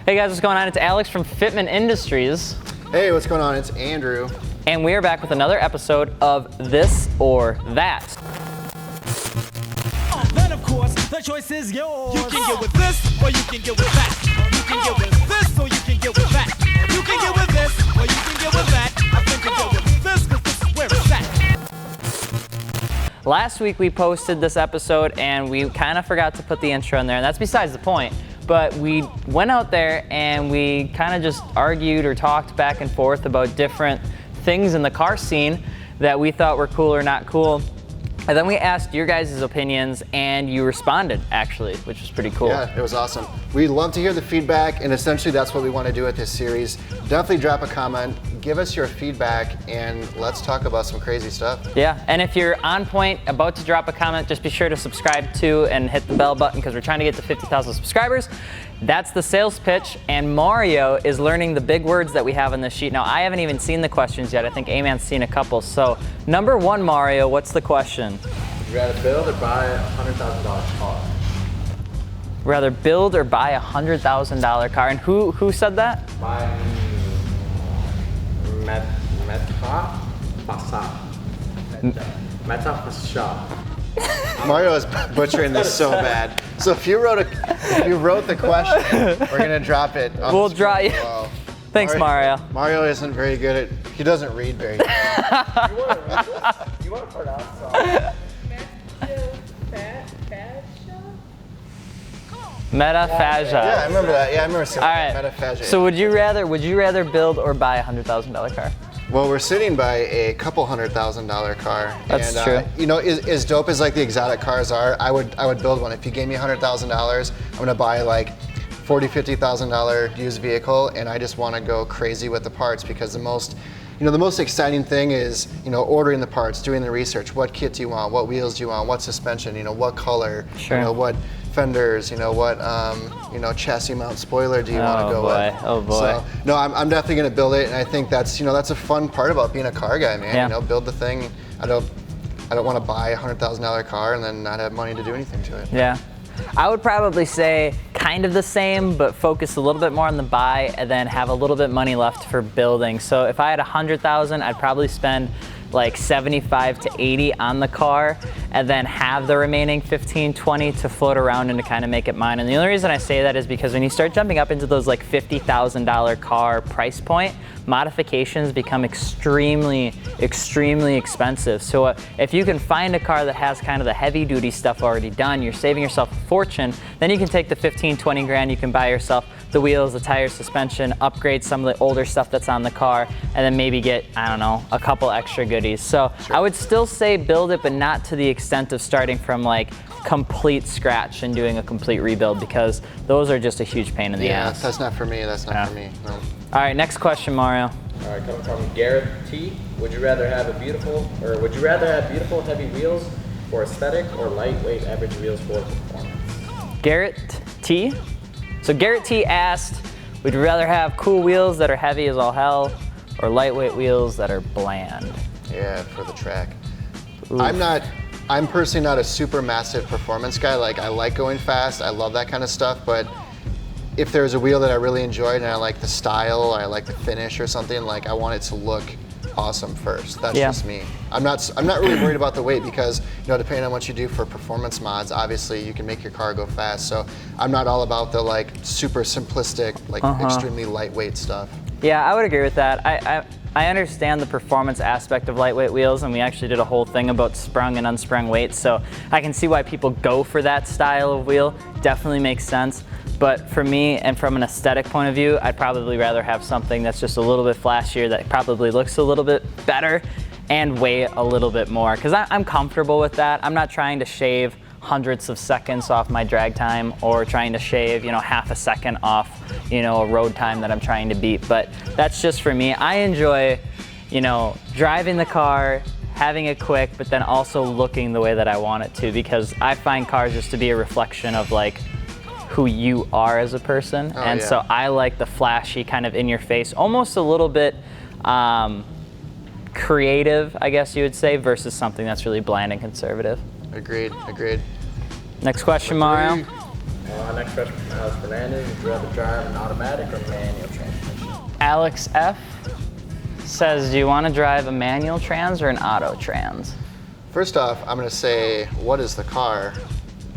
Hey guys, what's going on? It's Alex from Fitment Industries. Hey, what's going on? It's Andrew. And we are back with another episode of This or That. Then of course, the choice is yours. You can get with this, or you can get with that. You can get with this, or you can get with that. You can get with this, or you can get with that. I think you get with this, because this is where it's at. Last week we posted this episode and we kind of forgot to put the intro in there, and that's besides the point. But we went out there and we kind of just argued or talked back and forth about different things in the car scene that we thought were cool or not cool. And then we asked your guys' opinions and you responded, actually, which was pretty cool. Yeah, it was awesome. We'd love to hear the feedback, and essentially that's what we want to do with this series. Definitely drop a comment, give us your feedback, and let's talk about some crazy stuff. Yeah, and if you're on point, about to drop a comment, just be sure to subscribe to and hit the bell button because we're trying to get to 50,000 subscribers. That's the sales pitch, and Mario is learning the big words that we have on this sheet. Now, I haven't even seen the questions yet. I think A-Man's seen a couple. So, number one, Mario, what's the question? Would you rather build or buy a $100,000 car? Rather build or buy a $100,000 car, and who said that? Buy Meta Pasha. Mario is butchering this so bad. So if you wrote the question, we're gonna drop it. We'll draw you. Thanks, Mario. Mario isn't very good at. He doesn't read very good. You want to pronounce something? Metaphagia. Yeah, I remember that. Yeah, I remember saying All right. Metaphagia. So would you rather build or buy a $100,000 car? Well, we're sitting by a couple $100,000 car. That's and, true. You know, as dope as like the exotic cars are, I would build one. If you gave me $100,000, I'm gonna buy like $40,000-$50,000 used vehicle, and I just want to go crazy with the parts because the most exciting thing is, ordering the parts, doing the research. What kit do you want? What wheels do you want? What suspension? What color? Sure. What fenders? What chassis mount spoiler do you want to go with? Oh boy. So, no, I'm definitely gonna build it, and I think that's a fun part about being a car guy, man. Yeah. Build the thing. I don't want to buy a $100,000 car and then not have money to do anything to it. Yeah. I would probably say kind of the same, but focus a little bit more on the buy and then have a little bit money left for building. So if I had $100,000, I'd probably spend like 75 to 80 on the car and then have the remaining 15, 20 to float around and to kind of make it mine. And the only reason I say that is because when you start jumping up into those like $50,000 car price point, modifications become extremely, extremely expensive. So if you can find a car that has kind of the heavy duty stuff already done, you're saving yourself a fortune, then you can take the 15, 20 grand, you can buy yourself the wheels, the tires, suspension, upgrade some of the older stuff that's on the car, and then maybe get, I don't know, a couple extra goodies. So sure. I would still say build it, but not to the extent of starting from like complete scratch and doing a complete rebuild, because those are just a huge pain in the ass. That's not for me. That's not for me. No. All right, next question, Mario. All right, coming from Garrett T. Would you rather have beautiful heavy wheels for aesthetic or lightweight average wheels for performance? Garrett T. So Garrett T asked, would you rather have cool wheels that are heavy as all hell or lightweight wheels that are bland? Yeah, for the track. Oof. I'm personally not a super massive performance guy. Like, I like going fast, I love that kind of stuff, but if there's a wheel that I really enjoyed and I like the style or I like the finish or something, like I want it to look awesome first. That's just me. I'm not really worried about the weight because, depending on what you do for performance mods, obviously you can make your car go fast. So I'm not all about the like super simplistic, like extremely lightweight stuff. Yeah, I would agree with that. I understand the performance aspect of lightweight wheels, and we actually did a whole thing about sprung and unsprung weights, so I can see why people go for that style of wheel. Definitely makes sense. But for me, and from an aesthetic point of view, I'd probably rather have something that's just a little bit flashier, that probably looks a little bit better and weigh a little bit more, because I'm comfortable with that. I'm not trying to shave hundreds of seconds off my drag time or trying to shave, half a second off, a road time that I'm trying to beat. But that's just for me. I enjoy, driving the car, having it quick, but then also looking the way that I want it to, because I find cars just to be a reflection of like who you are as a person. So I like the flashy kind of in your face, almost a little bit creative, I guess you would say, versus something that's really bland and conservative. Agreed. Next question, Mario. Next question from Alex Fernandez. Would you rather drive an automatic or manual transmission? Alex F says, do you want to drive a manual trans or an auto trans? First off, I'm going to say, what is the car?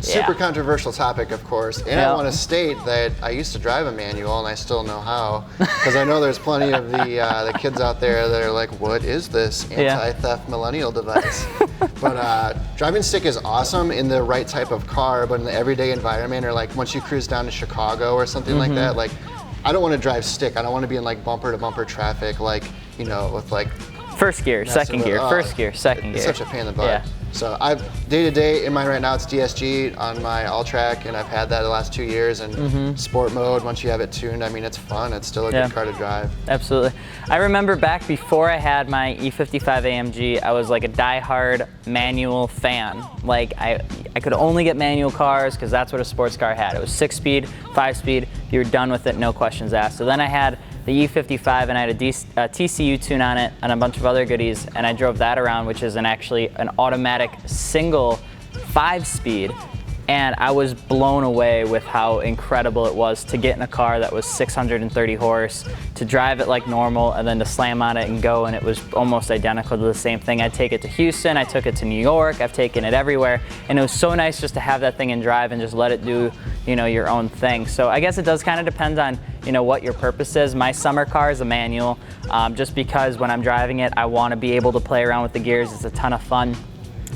Super controversial topic, of course. And I want to state that I used to drive a manual, and I still know how, because I know there's plenty of the kids out there that are like, what is this anti-theft millennial device? But driving stick is awesome in the right type of car, but in the everyday environment, or like once you cruise down to Chicago or something like that, like I don't want to drive stick. I don't want to be in like bumper to bumper traffic, like, you know, with like first gear, second gear, first gear, second gear. It's such a pain in the butt. So I've day to day in mine right now, it's DSG on my all track, and I've had that the last 2 years. And sport mode, once you have it tuned, I mean, it's fun. It's still a good car to drive. Absolutely. I remember back before I had my E55 AMG, I was like a diehard manual fan. Like I could only get manual cars because that's what a sports car had. It was 6-speed, 5-speed. You were done with it, no questions asked. So then I had the E55, and I had a TCU tune on it and a bunch of other goodies, and I drove that around, which is actually an automatic single 5-speed, and I was blown away with how incredible it was to get in a car that was 630 horse, to drive it like normal, and then to slam on it and go, and it was almost identical to the same thing. I'd take it to Houston, I took it to New York, I've taken it everywhere, and it was so nice just to have that thing and drive and just let it do, you know, your own thing. So I guess it does kind of depend on, you know, what your purpose is. My summer car is a manual, just because when I'm driving it, I want to be able to play around with the gears. It's a ton of fun.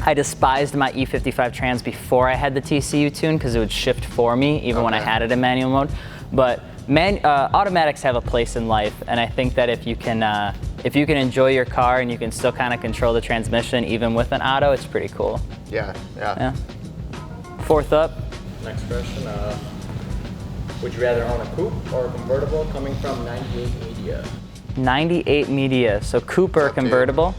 I despised my E55 trans before I had the TCU tune because it would shift for me even when I had it in manual mode. But automatics have a place in life, and I think that if you can enjoy your car and you can still kind of control the transmission even with an auto, it's pretty cool. Yeah. Fourth up. Next question. Would you rather own a coupe or a convertible coming from 98 Media? 98 Media. So coupe or convertible?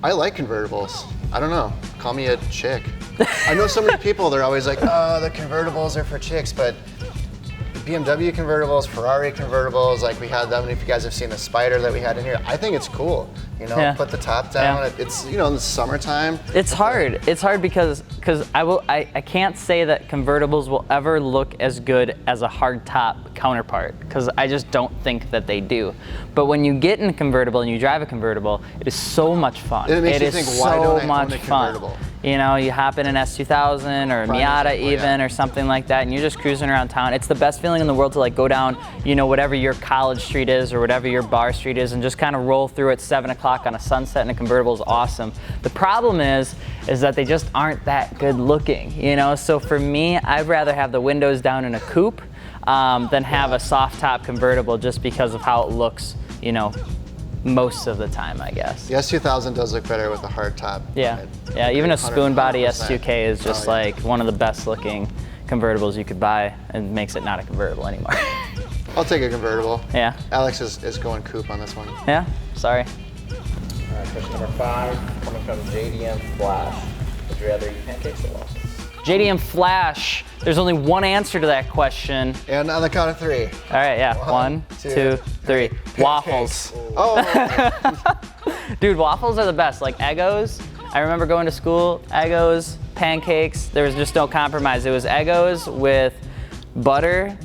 I like convertibles. I don't know. Call me a chick. I know so many people, they're always like, oh, the convertibles are for chicks, but BMW convertibles, Ferrari convertibles, like we had them, and if you guys have seen the Spider that we had in here, I think it's cool. You know, put the top down. It's, you know, in the summertime. It's hard. It's hard because I can't say that convertibles will ever look as good as a hard top counterpart, because I just don't think that they do. But when you get in a convertible and you drive a convertible, it is so much fun. It makes you think, why don't I own a convertible? You know, you hop in an S2000 or a Miata even or something like that, and you're just cruising around town. It's the best feeling in the world to like go down, you know, whatever your college street is or whatever your bar street is, and just kind of roll through at 7 o'clock on a sunset in a convertible is awesome. The problem is that they just aren't that good looking, you know? So for me, I'd rather have the windows down in a coupe than have a soft top convertible, just because of how it looks, you know, most of the time, I guess. The S2000 does look better with a hard top. Yeah, even a spoon body S2K is just like one of the best looking convertibles you could buy, and makes it not a convertible anymore. I'll take a convertible. Yeah. Alex is going coupe on this one. Yeah, sorry. All right, question number 5, coming from JDM Flash. Would you rather eat pancakes or waffles? JDM Flash, there's only one answer to that question. And on the count of 3. All right, yeah. 1, 2, 3. Waffles. Oh. Dude, waffles are the best. Like Eggos, I remember going to school, Eggos, pancakes, there was just no compromise. It was Eggos with butter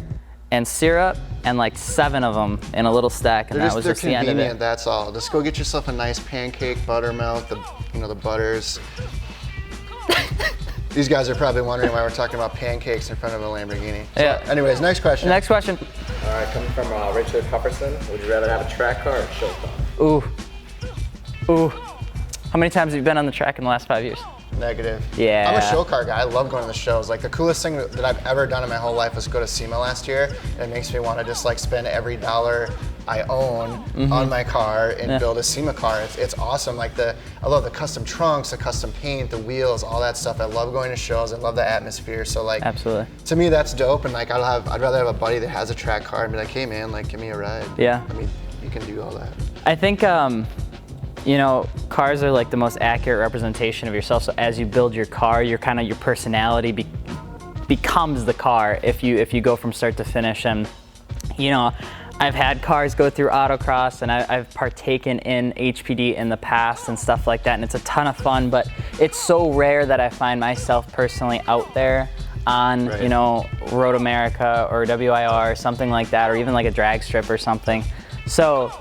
and syrup and like 7 of them in a little stack, and that was just the end of it. They're convenient, that's all. Just go get yourself a nice pancake, buttermilk, the butters. These guys are probably wondering why we're talking about pancakes in front of a Lamborghini. So, anyways, next question. Next question. All right, coming from Richard Hufferson. Would you rather have a track car or a show car? Ooh. How many times have you been on the track in the last 5 years? Negative. Yeah. I'm a show car guy. I love going to the shows. Like the coolest thing that I've ever done in my whole life was go to SEMA last year. And it makes me want to just like spend every dollar I own on my car and build a SEMA car. It's awesome. Like I love the custom trunks, the custom paint, the wheels, all that stuff. I love going to shows. I love the atmosphere. So like, absolutely. To me, that's dope. And like, I'd rather have a buddy that has a track car and be like, hey man, like give me a ride. Yeah. I mean, you can do all that. I think, you know, cars are like the most accurate representation of yourself. So as you build your car, your personality becomes the car if you go from start to finish. And you know, I've had cars go through autocross, and I've partaken in HPD in the past and stuff like that, and it's a ton of fun, but it's so rare that I find myself personally out there on, Right. you know, Road America or WIR or something like that, or even like a drag strip or something. So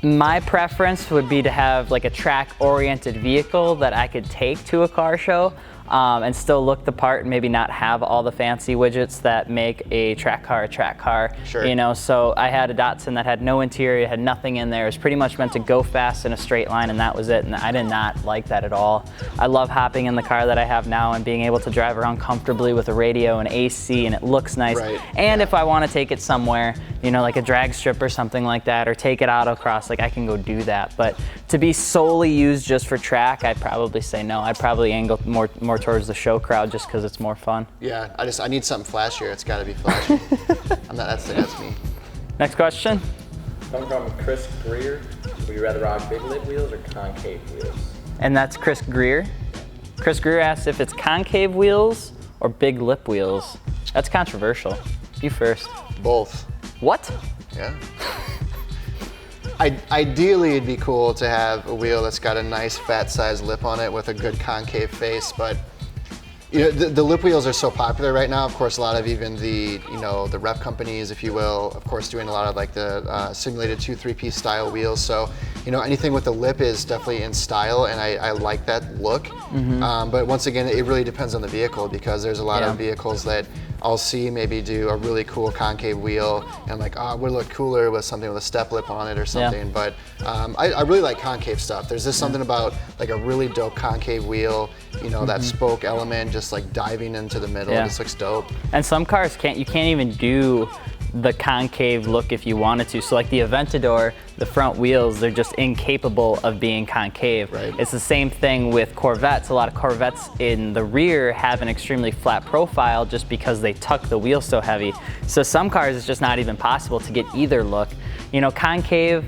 my preference would be to have like a track-oriented vehicle that I could take to a car show and still look the part and maybe not have all the fancy widgets that make a track car. Sure. You know, so I had a Datsun that had no interior, had nothing in there. It was pretty much meant to go fast in a straight line, and that was it. And I did not like that at all. I love hopping in the car that I have now and being able to drive around comfortably with a radio and AC, and it looks nice. Right. And Yeah. if I want to take it somewhere, you know, like a drag strip or something like that, or take it autocross, like I can go do that. But to be solely used just for track, I'd probably say no. I'd probably angle more towards the show crowd just because it's more fun. Yeah, I need something flashier. It's got to be flashy. That's me. Next question. Coming from Chris Greer, would you rather rock big lip wheels or concave wheels? And that's Chris Greer. Chris Greer asks if it's concave wheels or big lip wheels. That's controversial. You first. Both. What? Yeah. Ideally, it'd be cool to have a wheel that's got a nice fat-sized lip on it with a good concave face, but you know, the lip wheels are so popular right now. Of course, a lot of even the the rep companies, if you will, of course, doing a lot of like the simulated 2-3-piece style wheels. So anything with the lip is definitely in style, and I like that look. But once again, it really depends on the vehicle, because there's a lot of vehicles that I'll see maybe do a really cool concave wheel, and I'm like, oh, it would look cooler with something with a step lip on it or something. Yeah. But I really like concave stuff. There's just something about like a really dope concave wheel, that spoke element just like diving into the middle. Yeah. It just looks dope. And some cars you can't even do the concave look if you wanted to. So like the Aventador, the front wheels, they're just incapable of being concave. Right. It's the same thing with Corvettes. A lot of Corvettes in the rear have an extremely flat profile just because they tuck the wheel so heavy. So some cars it's just not even possible to get either look. Concave,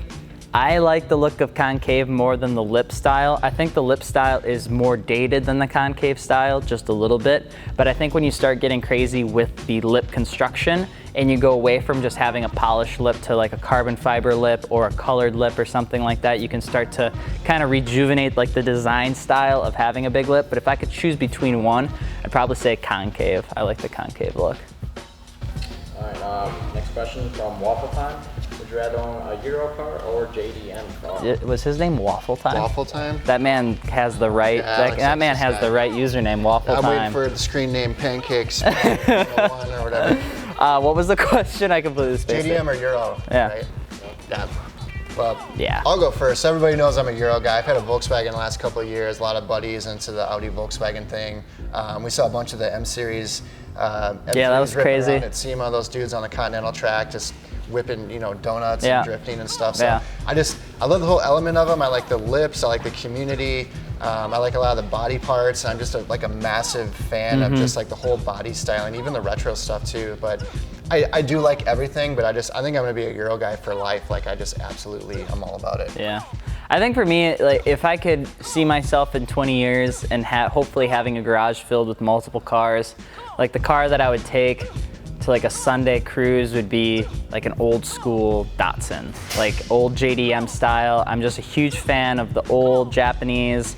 I like the look of concave more than the lip style. I think the lip style is more dated than the concave style, just a little bit. But I think when you start getting crazy with the lip construction and you go away from just having a polished lip to like a carbon fiber lip or a colored lip or something like that, you can start to kind of rejuvenate like the design style of having a big lip. But if I could choose between one, I'd probably say concave. I like the concave look. All right, next question from Waffle Time. Would you rather own a Euro car or JDM car? Was his name Waffle Time? Waffle Time? That man has the right. Yeah, that man has the right username. Waffle I'm Time. waiting for the screen name Pancakes 101 or whatever. What was the question? I completely spaced JDM it. or Euro? Yeah. Right? Yeah. Well, Yeah. I'll go first. Everybody knows I'm a Euro guy. I've had a Volkswagen the last couple of years. A lot of buddies into the Audi Volkswagen thing. We saw a bunch of the M Series. Yeah, that was ripping crazy. around at SEMA, those dudes on the Continental track just whipping, donuts Yeah. and drifting and stuff. So Yeah. I love the whole element of them. I like the lips. I like the community. I like a lot of the body parts. I'm just like a massive fan Mm-hmm. of just like the whole body styling, even the retro stuff too. But I do like everything, but I think I'm gonna be a Euro guy for life. Like I'm all about it. Yeah. I think for me, like if I could see myself in 20 years and hopefully having a garage filled with multiple cars, like the car that I would take to like a Sunday cruise would be like an old school Datsun, like old JDM style. I'm just a huge fan of the old Japanese,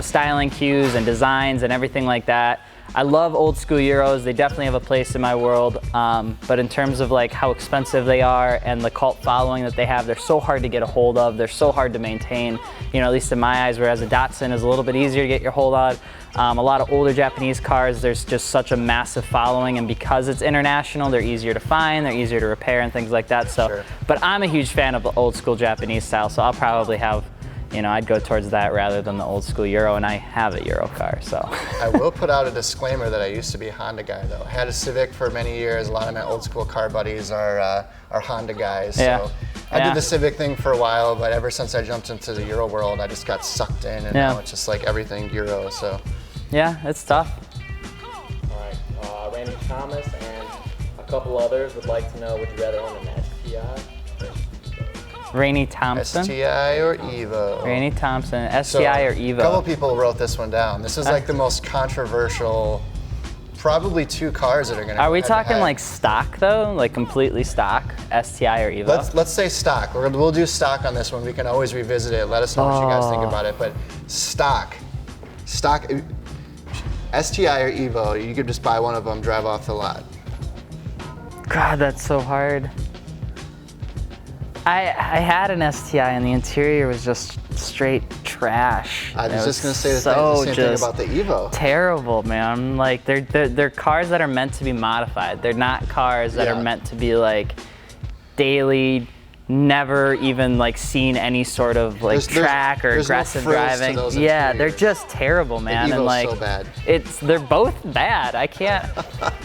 styling cues and designs and everything like that. I love old school Euros. They definitely have a place in my world. But in terms of like how expensive they are and the cult following that they have, they're so hard to get a hold of. They're so hard to maintain, at least in my eyes, whereas a Datsun is a little bit easier to get your hold on. A lot of older Japanese cars, there's just such a massive following, and because it's international, they're easier to find, they're easier to repair and things like that. So, Sure. But I'm a huge fan of the old school Japanese style, so I'll probably have, I'd go towards that rather than the old school Euro, and I have a Euro car, so. I will put out a disclaimer that I used to be a Honda guy though. I had a Civic for many years. A lot of my old school car buddies are Honda guys. Yeah. So I did the Civic thing for a while, but ever since I jumped into the Euro world, I just got sucked in, and now it's just like everything Euro. So. Yeah, it's tough. All right, Randy Thomas and a couple others would like to know, would you rather own an STI? Rainey Thompson. STI or Evo? Rainey Thompson, STI or Evo. A couple people wrote this one down. This is like the most controversial, probably two cars that are going to Are we talking like stock though? Like completely stock? STI or Evo? Let's say stock. We'll do stock on this one. We can always revisit it. Let us know what you guys think about it. But stock, STI or Evo, you could just buy one of them, drive off the lot. God, that's so hard. I had an STI and the interior was just straight trash. I was just gonna say the same thing about the Evo. Terrible, man. Like they're cars that are meant to be modified. They're not cars that are meant to be like daily, never even like seen any sort of like track or aggressive driving. Yeah, they're just terrible, man. The Evo's and like so bad. they're both bad. I can't.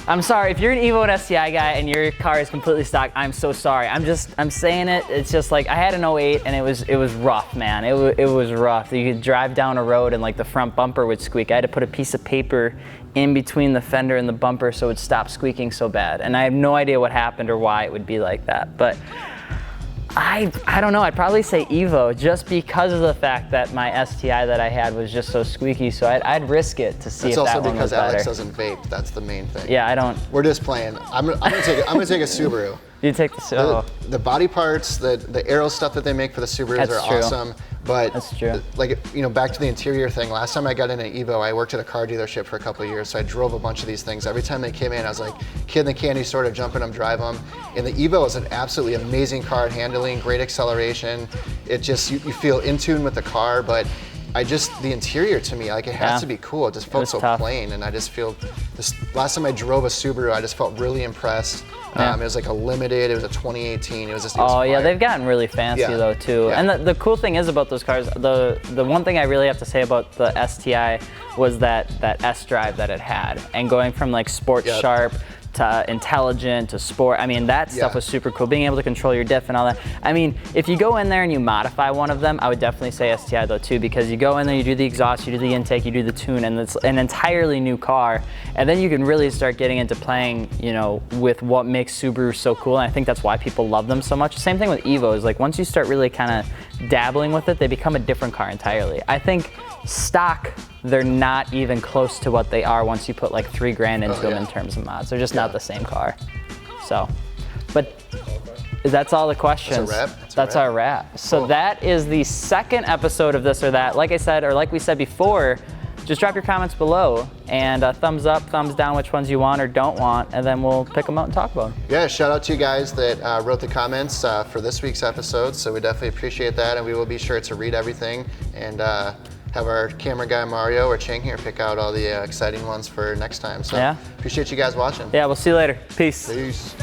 I'm sorry if you're an Evo and STI guy and your car is completely stock. I'm so sorry. I'm saying it. It's just like I had an 08 and it was rough, man. It was rough. You could drive down a road and like the front bumper would squeak. I had to put a piece of paper in between the fender and the bumper so it would stop squeaking so bad. And I have no idea what happened or why it would be like that, but. I don't know, I'd probably say Evo just because of the fact that my STI that I had was just so squeaky, so I'd risk it to see if that one was better. It's also because Alex doesn't vape, that's the main thing. Yeah, I don't. We're just playing. I'm gonna take a Subaru. You take the The body parts, the aero stuff that they make for the Subarus are awesome. But that's true. Like, you know, back to the interior thing. Last time I got in an Evo, I worked at a car dealership for a couple of years, so I drove a bunch of these things. Every time they came in, I was like, kid in the candy store to jump in them, drive them. And the Evo is an absolutely amazing car, handling, great acceleration. It just, you feel in tune with the car, but the interior to me, like it has to be cool. It just felt so plain, and I just feel, last time I drove a Subaru, I just felt really impressed. It was like a limited, it was a 2018, it was just, yeah, they've gotten really fancy though too. Yeah. And the cool thing is about those cars, the one thing I really have to say about the STI was that S-Drive that it had. And going from like sport sharp to intelligent to sport, I mean, that stuff was super cool. Being able to control your diff and all that. I mean, if you go in there and you modify one of them, I would definitely say STI though too, because you go in there, you do the exhaust, you do the intake, you do the tune, and it's an entirely new car. And then you can really start getting into playing, you know, with what makes Subaru so cool. And I think that's why people love them so much. Same thing with Evos. Like once you start really kind of dabbling with it, they become a different car entirely. I think stock, they're not even close to what they are once you put like $3,000 into them in terms of mods. They're just not the same car. So, but that's all the questions. That's our wrap. So that is the second episode of This or That. Like I said, or like we said before, just drop your comments below and thumbs up, thumbs down, which ones you want or don't want, and then we'll pick them out and talk about them. Yeah, shout out to you guys that wrote the comments for this week's episode. So we definitely appreciate that, and we will be sure to read everything and have our camera guy Mario or Chang here pick out all the exciting ones for next time. So appreciate you guys watching. Yeah, we'll see you later. Peace. Peace.